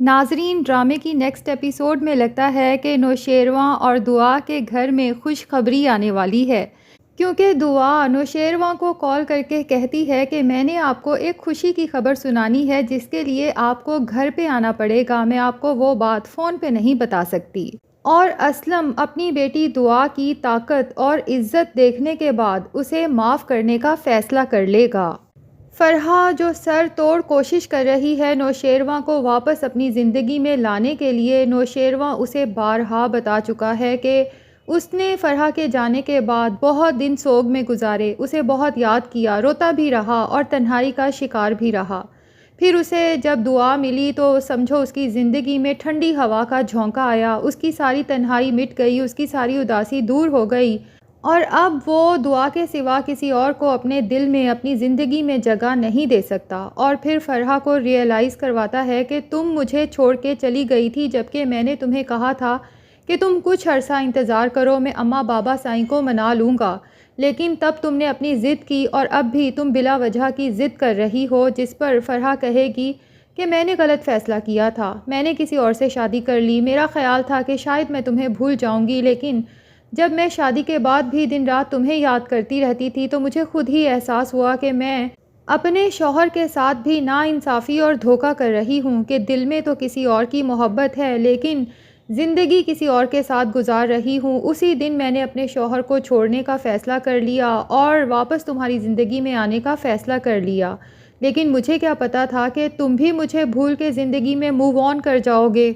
ناظرین، ڈرامے کی نیکسٹ ایپیسوڈ میں لگتا ہے کہ نوشیروان اور دعا کے گھر میں خوشخبری آنے والی ہے، کیونکہ دعا نوشیروان کو کال کر کے کہتی ہے کہ میں نے آپ کو ایک خوشی کی خبر سنانی ہے جس کے لیے آپ کو گھر پہ آنا پڑے گا، میں آپ کو وہ بات فون پہ نہیں بتا سکتی۔ اور اسلم اپنی بیٹی دعا کی طاقت اور عزت دیکھنے کے بعد اسے معاف کرنے کا فیصلہ کر لے گا۔ فرحہ جو سر توڑ کوشش کر رہی ہے نوشیروان کو واپس اپنی زندگی میں لانے کے لیے، نوشیروان اسے بارہا بتا چکا ہے کہ اس نے فرحہ کے جانے کے بعد بہت دن سوگ میں گزارے، اسے بہت یاد کیا، روتا بھی رہا اور تنہائی کا شکار بھی رہا۔ پھر اسے جب دعا ملی تو سمجھو اس کی زندگی میں ٹھنڈی ہوا کا جھونکا آیا، اس کی ساری تنہائی مٹ گئی، اس کی ساری اداسی دور ہو گئی، اور اب وہ دعا کے سوا کسی اور کو اپنے دل میں، اپنی زندگی میں جگہ نہیں دے سکتا۔ اور پھر فرحہ کو ریئلائز کرواتا ہے کہ تم مجھے چھوڑ کے چلی گئی تھی جبکہ میں نے تمہیں کہا تھا کہ تم کچھ عرصہ انتظار کرو، میں اماں بابا سائیں کو منا لوں گا، لیکن تب تم نے اپنی ضد کی اور اب بھی تم بلا وجہ کی ضد کر رہی ہو، جس پر فرحہ کہے گی کہ میں نے غلط فیصلہ کیا تھا، میں نے کسی اور سے شادی کر لی، میرا خیال تھا کہ شاید میں تمہیں بھول جاؤں گی، لیکن جب میں شادی کے بعد بھی دن رات تمہیں یاد کرتی رہتی تھی تو مجھے خود ہی احساس ہوا کہ میں اپنے شوہر کے ساتھ بھی ناانصافی اور دھوکہ کر رہی ہوں، کہ دل میں تو کسی اور کی محبت ہے لیکن زندگی کسی اور کے ساتھ گزار رہی ہوں۔ اسی دن میں نے اپنے شوہر کو چھوڑنے کا فیصلہ کر لیا اور واپس تمہاری زندگی میں آنے کا فیصلہ کر لیا، لیکن مجھے کیا پتا تھا کہ تم بھی مجھے بھول کے زندگی میں موو آن کر جاؤ گے۔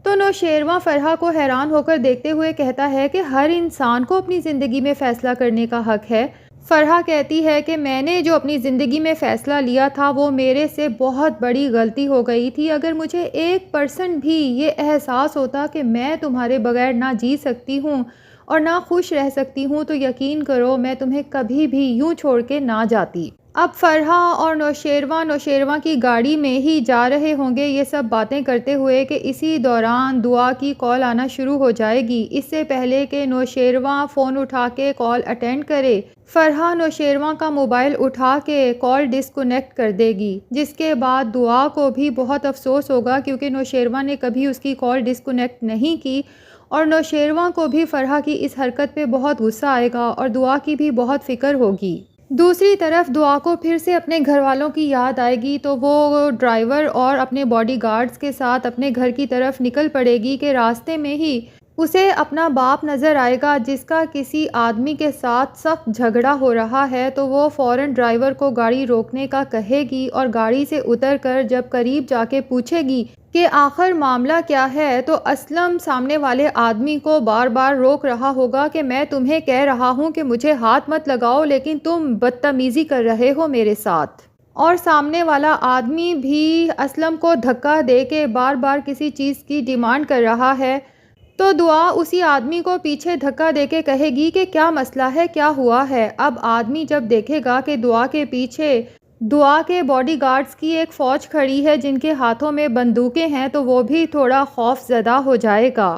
تو نوشیروان فرحہ کو حیران ہو کر دیکھتے ہوئے کہتا ہے کہ ہر انسان کو اپنی زندگی میں فیصلہ کرنے کا حق ہے۔ فرحہ کہتی ہے کہ میں نے جو اپنی زندگی میں فیصلہ لیا تھا وہ میرے سے بہت بڑی غلطی ہو گئی تھی، اگر مجھے 1% بھی یہ احساس ہوتا کہ میں تمہارے بغیر نہ جی سکتی ہوں اور نہ خوش رہ سکتی ہوں تو یقین کرو میں تمہیں کبھی بھی یوں چھوڑ کے نہ جاتی۔ اب فرحہ اور نوشیروان کی گاڑی میں ہی جا رہے ہوں گے یہ سب باتیں کرتے ہوئے کہ اسی دوران دعا کی کال آنا شروع ہو جائے گی۔ اس سے پہلے کہ نوشیروان فون اٹھا کے کال اٹینڈ کرے، فرحہ نوشیروان کا موبائل اٹھا کے کال ڈسکنیکٹ کر دے گی، جس کے بعد دعا کو بھی بہت افسوس ہوگا کیونکہ نوشیروان نے کبھی اس کی کال ڈسکنیکٹ نہیں کی، اور نوشیروان کو بھی فرحہ کی اس حرکت پہ بہت غصہ آئے گا اور دعا کی بھی بہت فکر ہوگی۔ دوسری طرف دعا کو پھر سے اپنے گھر والوں کی یاد آئے گی تو وہ ڈرائیور اور اپنے باڈی گارڈز کے ساتھ اپنے گھر کی طرف نکل پڑے گی کہ راستے میں ہی اسے اپنا باپ نظر آئے گا جس کا کسی آدمی کے ساتھ سخت جھگڑا ہو رہا ہے، تو وہ فوراً ڈرائیور کو گاڑی روکنے کا کہے گی اور گاڑی سے اتر کر جب قریب جا کے پوچھے گی کہ آخر معاملہ کیا ہے تو اسلم سامنے والے آدمی کو بار بار روک رہا ہوگا کہ میں تمہیں کہہ رہا ہوں کہ مجھے ہاتھ مت لگاؤ لیکن تم بدتمیزی کر رہے ہو میرے ساتھ، اور سامنے والا آدمی بھی اسلم کو دھکا دے کے بار بار کسی چیز کی ڈیمانڈ کر رہا ہے، تو دعا اسی آدمی کو پیچھے دھکا دے کے کہے گی کہ کیا مسئلہ ہے، کیا ہوا ہے۔ اب آدمی جب دیکھے گا کہ دعا کے پیچھے دعا کے باڈی گارڈز کی ایک فوج کھڑی ہے جن کے ہاتھوں میں بندوقیں ہیں تو وہ بھی تھوڑا خوف زدہ ہو جائے گا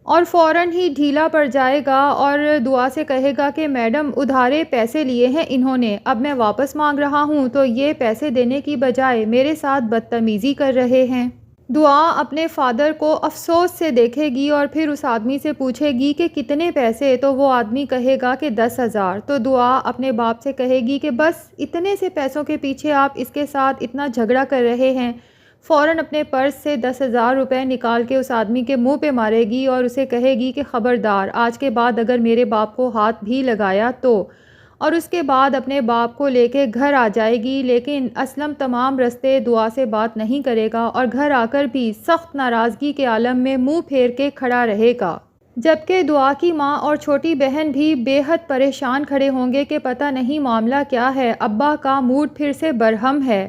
اور فوراً ہی ڈھیلا پڑ جائے گا اور دعا سے کہے گا کہ میڈم ادھارے پیسے لیے ہیں انہوں نے، اب میں واپس مانگ رہا ہوں تو یہ پیسے دینے کی بجائے میرے ساتھ بدتمیزی کر رہے ہیں۔ دعا اپنے فادر کو افسوس سے دیکھے گی اور پھر اس آدمی سے پوچھے گی کہ کتنے پیسے، تو وہ آدمی کہے گا کہ 10,000، تو دعا اپنے باپ سے کہے گی کہ بس اتنے سے پیسوں کے پیچھے آپ اس کے ساتھ اتنا جھگڑا کر رہے ہیں۔ فوراً اپنے پرس سے 10,000 روپے نکال کے اس آدمی کے منہ پہ مارے گی اور اسے کہے گی کہ خبردار آج کے بعد اگر میرے باپ کو ہاتھ بھی لگایا تو، اور اس کے بعد اپنے باپ کو لے کے گھر آ جائے گی، لیکن اسلم تمام رستے دعا سے بات نہیں کرے گا اور گھر آ کر بھی سخت ناراضگی کے عالم میں منہ پھیر کے کھڑا رہے گا، جبکہ دعا کی ماں اور چھوٹی بہن بھی بے حد پریشان کھڑے ہوں گے کہ پتہ نہیں معاملہ کیا ہے، ابا کا موڈ پھر سے برہم ہے۔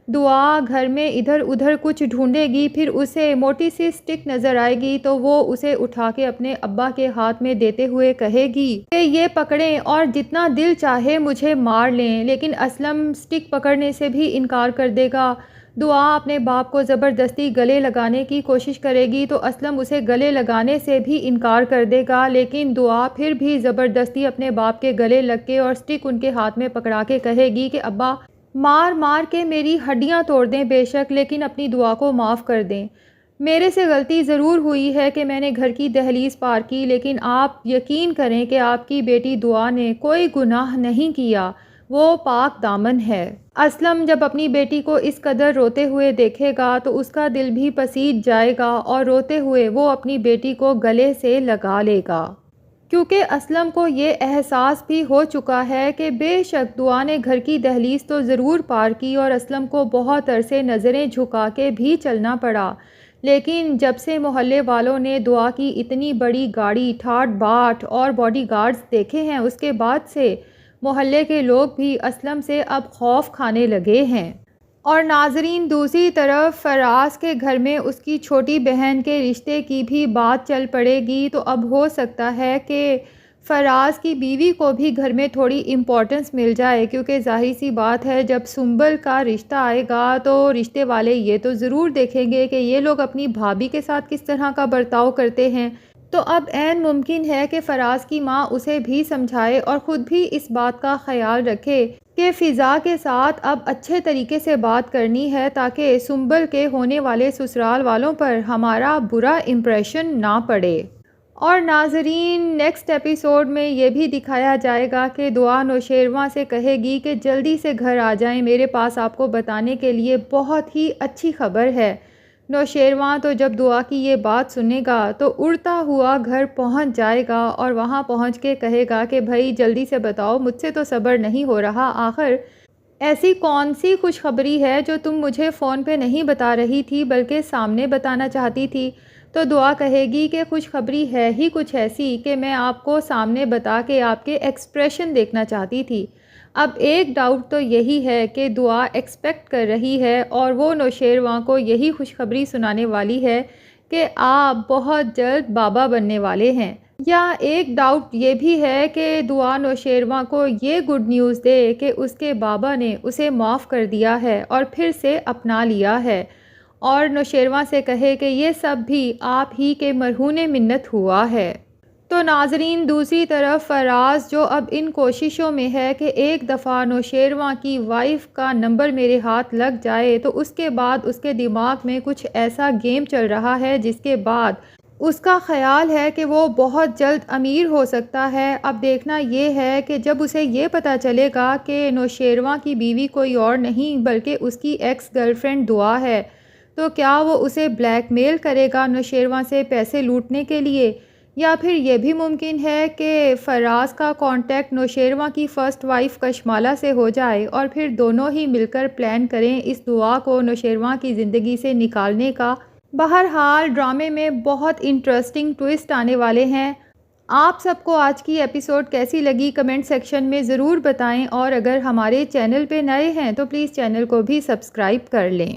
دعا گھر میں ادھر ادھر کچھ ڈھونڈے گی، پھر اسے موٹی سی سٹک نظر آئے گی تو وہ اسے اٹھا کے اپنے ابا کے ہاتھ میں دیتے ہوئے کہے گی کہ یہ پکڑیں اور جتنا دل چاہے مجھے مار لیں، لیکن اسلم سٹک پکڑنے سے بھی انکار کر دے گا۔ دعا اپنے باپ کو زبردستی گلے لگانے کی کوشش کرے گی تو اسلم اسے گلے لگانے سے بھی انکار کر دے گا، لیکن دعا پھر بھی زبردستی اپنے باپ کے گلے لگ کے اور سٹک ان کے ہاتھ میں پکڑا کے کہے گی کہ ابا مار مار کے میری ہڈیاں توڑ دیں بے شک، لیکن اپنی دعا کو معاف کر دیں۔ میرے سے غلطی ضرور ہوئی ہے کہ میں نے گھر کی دہلیز پار کی، لیکن آپ یقین کریں کہ آپ کی بیٹی دعا نے کوئی گناہ نہیں کیا، وہ پاک دامن ہے۔ اسلم جب اپنی بیٹی کو اس قدر روتے ہوئے دیکھے گا تو اس کا دل بھی پسیج جائے گا اور روتے ہوئے وہ اپنی بیٹی کو گلے سے لگا لے گا، کیونکہ اسلم کو یہ احساس بھی ہو چکا ہے کہ بے شک دعا نے گھر کی دہلیز تو ضرور پار کی اور اسلم کو بہت عرصے نظریں جھکا کے بھی چلنا پڑا، لیکن جب سے محلے والوں نے دعا کی اتنی بڑی گاڑی، ٹھاٹھ باٹھ اور باڈی گارڈز دیکھے ہیں، اس کے بعد سے محلے کے لوگ بھی اسلم سے اب خوف کھانے لگے ہیں۔ اور ناظرین، دوسری طرف فراز کے گھر میں اس کی چھوٹی بہن کے رشتے کی بھی بات چل پڑے گی، تو اب ہو سکتا ہے کہ فراز کی بیوی کو بھی گھر میں تھوڑی امپورٹنس مل جائے، کیونکہ ظاہر سی بات ہے جب سنبل کا رشتہ آئے گا تو رشتے والے یہ تو ضرور دیکھیں گے کہ یہ لوگ اپنی بھابھی کے ساتھ کس طرح کا برتاؤ کرتے ہیں۔ تو اب عین ممکن ہے کہ فراز کی ماں اسے بھی سمجھائے اور خود بھی اس بات کا خیال رکھے کہ فضا کے ساتھ اب اچھے طریقے سے بات کرنی ہے، تاکہ سنبل کے ہونے والے سسرال والوں پر ہمارا برا امپریشن نہ پڑے۔ اور ناظرین، نیکسٹ ایپیسوڈ میں یہ بھی دکھایا جائے گا کہ دعا نوشیروان سے کہے گی کہ جلدی سے گھر آ جائیں، میرے پاس آپ کو بتانے کے لیے بہت ہی اچھی خبر ہے۔ نوشیروان تو جب دعا کی یہ بات سنے گا تو اڑتا ہوا گھر پہنچ جائے گا اور وہاں پہنچ کے کہے گا کہ بھائی جلدی سے بتاؤ، مجھ سے تو صبر نہیں ہو رہا، آخر ایسی کون سی خوشخبری ہے جو تم مجھے فون پہ نہیں بتا رہی تھی بلکہ سامنے بتانا چاہتی تھی؟ تو دعا کہے گی کہ خوشخبری ہے ہی کچھ ایسی کہ میں آپ کو سامنے بتا کے آپ کے ایکسپریشن دیکھنا چاہتی تھی۔ اب ایک ڈاؤٹ تو یہی ہے کہ دعا ایکسپیکٹ کر رہی ہے اور وہ نوشیروان کو یہی خوشخبری سنانے والی ہے کہ آپ بہت جلد بابا بننے والے ہیں، یا ایک ڈاؤٹ یہ بھی ہے کہ دعا نوشیروان کو یہ گڈ نیوز دے کہ اس کے بابا نے اسے معاف کر دیا ہے اور پھر سے اپنا لیا ہے، اور نوشیروان سے کہے کہ یہ سب بھی آپ ہی کے مرہون منت ہوا ہے۔ تو ناظرین، دوسری طرف فراز جو اب ان کوششوں میں ہے کہ ایک دفعہ نوشیروان کی وائف کا نمبر میرے ہاتھ لگ جائے، تو اس کے بعد اس کے دماغ میں کچھ ایسا گیم چل رہا ہے جس کے بعد اس کا خیال ہے کہ وہ بہت جلد امیر ہو سکتا ہے۔ اب دیکھنا یہ ہے کہ جب اسے یہ پتہ چلے گا کہ نوشیروان کی بیوی کوئی اور نہیں بلکہ اس کی ایکس گرل فرینڈ دعا ہے، تو کیا وہ اسے بلیک میل کرے گا نوشیروان سے پیسے لوٹنے کے لیے، یا پھر یہ بھی ممکن ہے کہ فراز کا کانٹیکٹ نوشیروان کی فرسٹ وائف کشمالہ سے ہو جائے اور پھر دونوں ہی مل کر پلان کریں اس دعا کو نوشیروان کی زندگی سے نکالنے کا۔ بہرحال ڈرامے میں بہت انٹرسٹنگ ٹویسٹ آنے والے ہیں۔ آپ سب کو آج کی ایپیسوڈ کیسی لگی کمنٹ سیکشن میں ضرور بتائیں، اور اگر ہمارے چینل پہ نئے ہیں تو پلیز چینل کو بھی سبسکرائب کر لیں۔